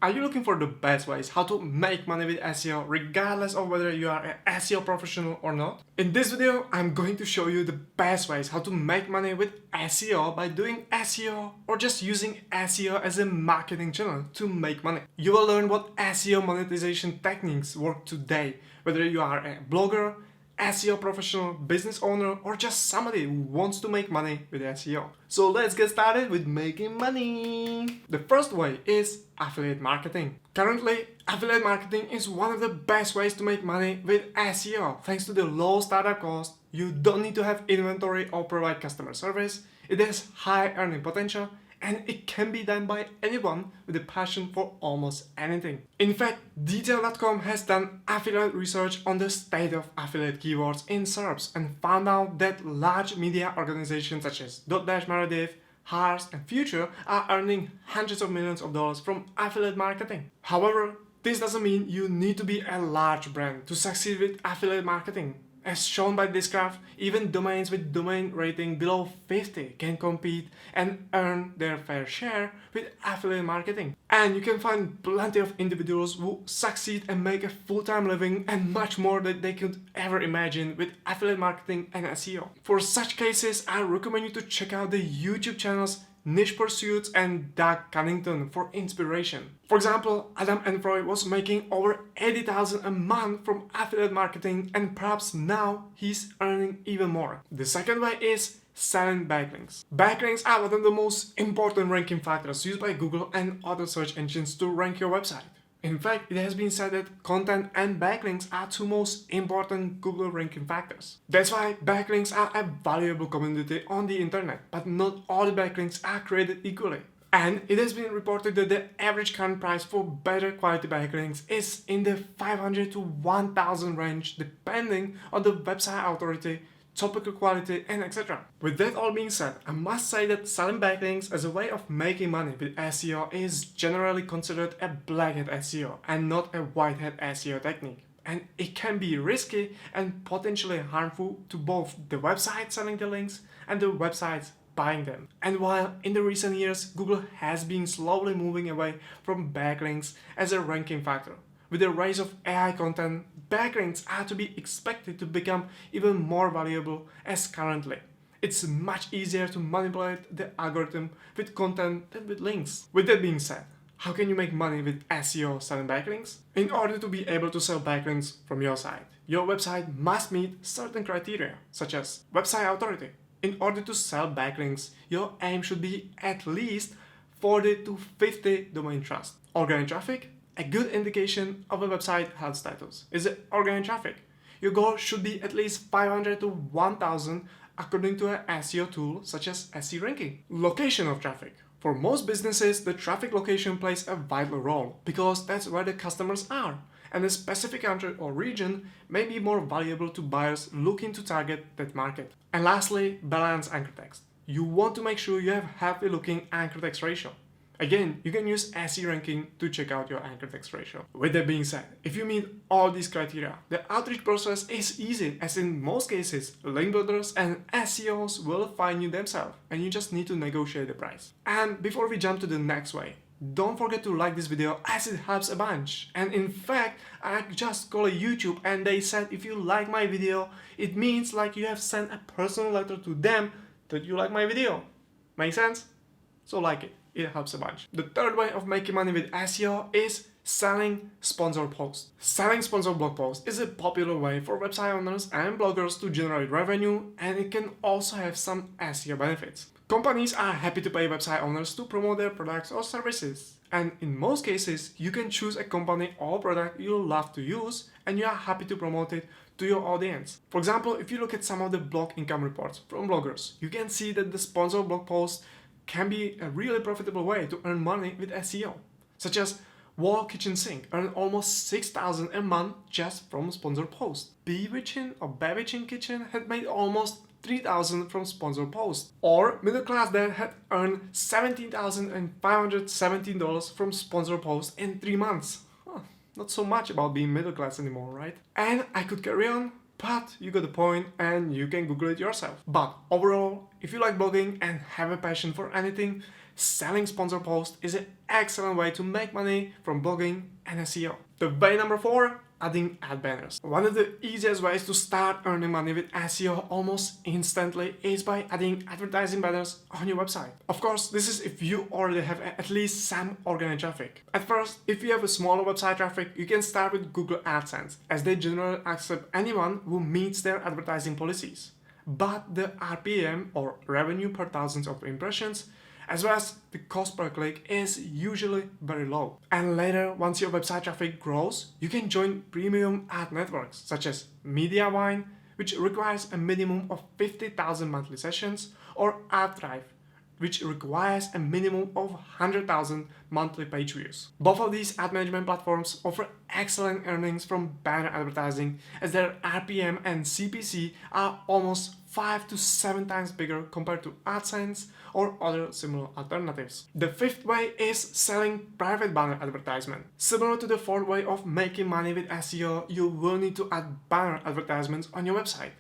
Are you looking for the best ways how to make money with SEO regardless of whether you are an SEO professional or not? In this video, I'm going to show you the best ways how to make money with SEO by doing SEO or just using SEO as a marketing channel to make money. You will learn what SEO monetization techniques work today, whether you are a blogger, SEO professional, business owner, or just somebody who wants to make money with SEO. So let's get started with making money. The first way is affiliate marketing. Currently, affiliate marketing is one of the best ways to make money with SEO. Thanks to the low startup cost, you don't need to have inventory or provide customer service. It has high earning potential, and it can be done by anyone with a passion for almost anything. In fact, Detail.com has done affiliate research on the state of affiliate keywords in SERPs and found out that large media organizations such as Dotdash Meredith, Harz, and Future are earning hundreds of millions of dollars from affiliate marketing. However, this doesn't mean you need to be a large brand to succeed with affiliate marketing. As shown by this graph, even domains with domain rating below 50 can compete and earn their fair share with affiliate marketing. And you can find plenty of individuals who succeed and make a full-time living and much more than they could ever imagine with affiliate marketing and SEO. For such cases, I recommend you to check out the YouTube channels Niche Pursuits and Doug Cunnington for inspiration. For example, Adam Enfroy was making over $80,000 a month from affiliate marketing, and perhaps now he's earning even more. The second way is selling backlinks. Backlinks are one of the most important ranking factors used by Google and other search engines to rank your website. In fact, it has been said that content and backlinks are two most important Google ranking factors. That's why backlinks are a valuable commodity on the internet, but not all the backlinks are created equally. And it has been reported that the average current price for better quality backlinks is in the 500 to 1000 range, depending on the website authority, topical quality, and etc. With that all being said, I must say that selling backlinks as a way of making money with SEO is generally considered a black hat SEO and not a white hat SEO technique. And it can be risky and potentially harmful to both the website selling the links and the websites buying them. And while in the recent years Google has been slowly moving away from backlinks as a ranking factor, with the rise of AI content, backlinks are to be expected to become even more valuable as currently. It's much easier to manipulate the algorithm with content than with links. With that being said, how can you make money with SEO selling backlinks? In order to be able to sell backlinks from your site, your website must meet certain criteria, such as website authority. In order to sell backlinks, your aim should be at least 40 to 50 domain trust. Organic traffic. A good indication of a website health status is the organic traffic. Your goal should be at least 500 to 1000 according to an SEO tool such as SE ranking. Location of traffic. For most businesses, the traffic location plays a vital role because that's where the customers are, and a specific country or region may be more valuable to buyers looking to target that market. And lastly, balance anchor text. You want to make sure you have healthy looking anchor text ratio. Again, you can use SE ranking to check out your anchor text ratio. With that being said, if you meet all these criteria, the outreach process is easy, as in most cases, link builders and SEOs will find you themselves and you just need to negotiate the price. And before we jump to the next way, don't forget to like this video as it helps a bunch. And in fact, I just called YouTube and they said if you like my video, it means like you have sent a personal letter to them that you like my video. Make sense? So like it. It helps a bunch. The third way of making money with SEO is selling sponsored posts. Selling sponsored blog posts is a popular way for website owners and bloggers to generate revenue, and it can also have some SEO benefits. Companies are happy to pay website owners to promote their products or services. And in most cases, you can choose a company or product you love to use and you are happy to promote it to your audience. For example, if you look at some of the blog income reports from bloggers, you can see that the sponsored blog posts can be a really profitable way to earn money with SEO, such as Wall Kitchen Sink earned almost $6,000 a month just from sponsored posts. Bewitchin or Bewitchin Kitchen had made almost $3,000 from sponsored posts. Or Middle Class Dad had earned $17,517 from sponsored posts in 3 months. Not so much about being middle class anymore, right? And I could carry on, but you got the point and you can Google it yourself. But overall, if you like blogging and have a passion for anything, selling sponsor posts is an excellent way to make money from blogging and SEO. The way number 4, adding ad banners. One of the easiest ways to start earning money with SEO almost instantly is by adding advertising banners on your website. Of course, this is if you already have at least some organic traffic. At first, if you have a smaller website traffic, you can start with Google AdSense, as they generally accept anyone who meets their advertising policies. But the RPM, or revenue per thousands of impressions, as well as the cost per click, is usually very low. And later, once your website traffic grows, you can join premium ad networks such as MediaWine, which requires a minimum of 50,000 monthly sessions, or AdThrive, which requires a minimum of 100,000 monthly page views. Both of these ad management platforms offer excellent earnings from banner advertising, as their RPM and CPC are almost 5 to 7 times bigger compared to AdSense or other similar alternatives. The 5th way is selling private banner advertisement. Similar to the 4th way of making money with SEO, you will need to add banner advertisements on your website.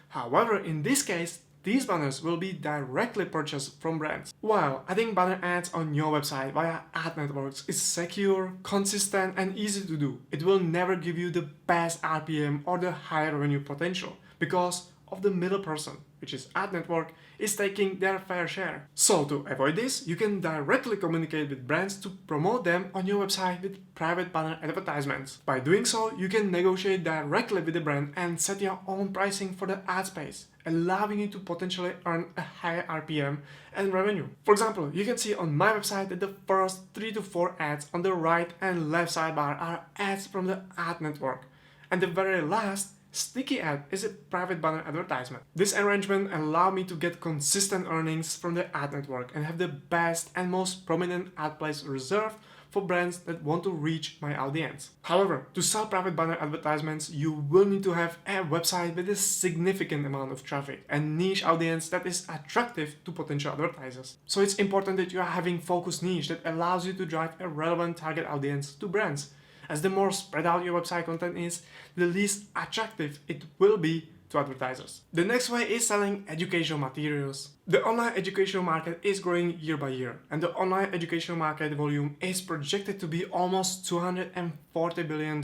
However, in this case, these banners will be directly purchased from brands. While adding banner ads on your website via ad networks is secure, consistent, and easy to do, it will never give you the best RPM or the higher revenue potential because of the middle person, which is ad network, is taking their fair share. So to avoid this, you can directly communicate with brands to promote them on your website with private banner advertisements. By doing so, you can negotiate directly with the brand and set your own pricing for the ad space, allowing you to potentially earn a higher RPM and revenue. For example, you can see on my website that the first 3 to 4 ads on the right and left sidebar are ads from the ad network, and the very last sticky ad is a private banner advertisement. This arrangement allows me to get consistent earnings from the ad network and have the best and most prominent ad place reserved for brands that want to reach my audience. However, to sell private banner advertisements, you will need to have a website with a significant amount of traffic and niche audience that is attractive to potential advertisers. So it's important that you are having focused niche that allows you to drive a relevant target audience to brands, as the more spread out your website content is, the least attractive it will be to advertisers. The next way is selling educational materials. The online educational market is growing year by year, and the online educational market volume is projected to be almost $240 billion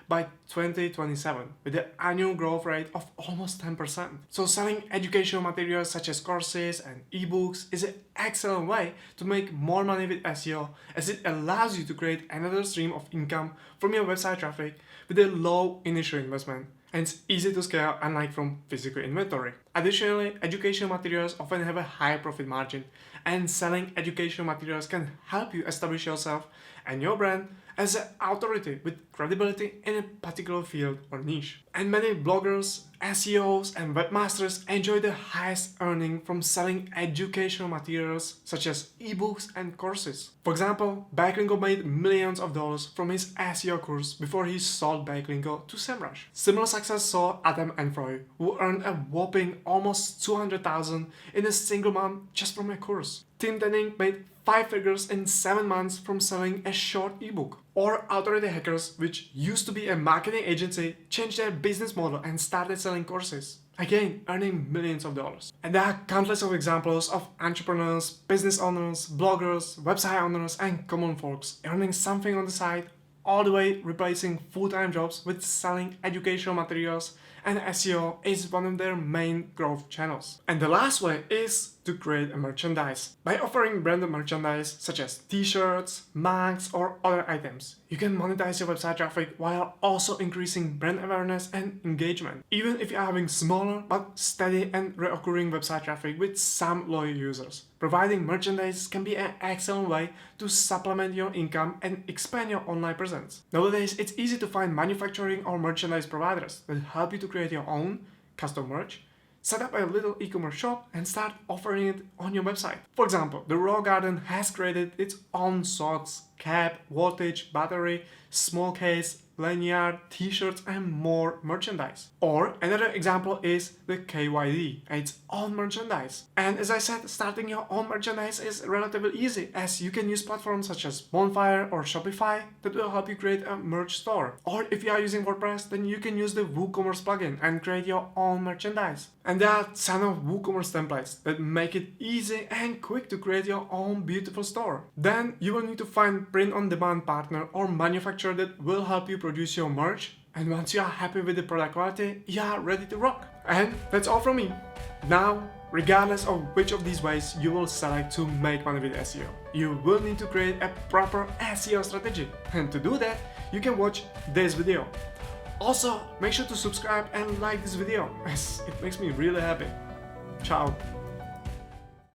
by 2027, with an annual growth rate of almost 10%. So selling educational materials such as courses and ebooks is an excellent way to make more money with SEO, as it allows you to create another stream of income from your website traffic with a low initial investment, and it's easy to scale, unlike from physical inventory. Additionally, educational materials often have a high profit margin, and selling educational materials can help you establish yourself and your brand as an authority with credibility in a particular field or niche. And many bloggers, SEOs, and webmasters enjoy the highest earning from selling educational materials such as ebooks and courses. For example, Backlinko made millions of dollars from his SEO course before he sold Backlinko to SEMrush. Similar success saw Adam and Froy, who earned a whopping almost $200,000 in a single month just from a course. Tim Denning made 5 figures in 7 months from selling a short ebook. Or Authority Hackers, which used to be a marketing agency, changed their business model and started selling courses, again earning millions of dollars. And there are countless of examples of entrepreneurs, business owners, bloggers, website owners, and common folks earning something on the side, all the way replacing full-time jobs with selling educational materials, and SEO is one of their main growth channels. And the last way is to create a merchandise. By offering branded merchandise such as t-shirts, mugs, or other items, you can monetize your website traffic while also increasing brand awareness and engagement, even if you are having smaller but steady and recurring website traffic with some loyal users. Providing merchandise can be an excellent way to supplement your income and expand your online presence. Nowadays, it's easy to find manufacturing or merchandise providers that help you to create your own custom merch, set up a little e-commerce shop, and start offering it on your website. For example, the Raw Garden has created its own socks, cap, voltage, battery, small case, lanyard, t-shirts, and more merchandise. Or another example is the KYD, its own merchandise. And as I said, starting your own merchandise is relatively easy, as you can use platforms such as Bonfire or Shopify that will help you create a merch store. Or if you are using WordPress, then you can use the WooCommerce plugin and create your own merchandise. And there are a ton of WooCommerce templates that make it easy and quick to create your own beautiful store. Then you will need to find print-on-demand partner or manufacturer that will help you produce your merch. And once you are happy with the product quality, you are ready to rock. And that's all from me. Now, regardless of which of these ways you will select to make money with SEO, you will need to create a proper SEO strategy. And to do that, you can watch this video. Also, make sure to subscribe and like this video, as it makes me really happy. Ciao.